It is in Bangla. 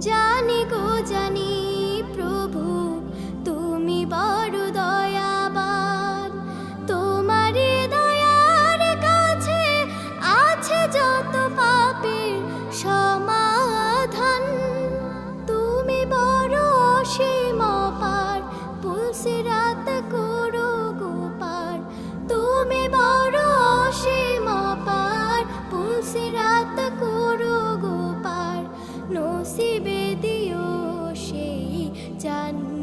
জানি গো জানি প্রভু তুমি বড় দয়াবান, তোমারই দয়ার কাছে আছে যত পাপের সমাধান। তুমি বড় অসীম অপার, পুলসিরাত করো গো পার। তুমি বড় অসীম অপার, পুলসিরাত করো গো পার। নসিবে দিও সেই জান্নাত।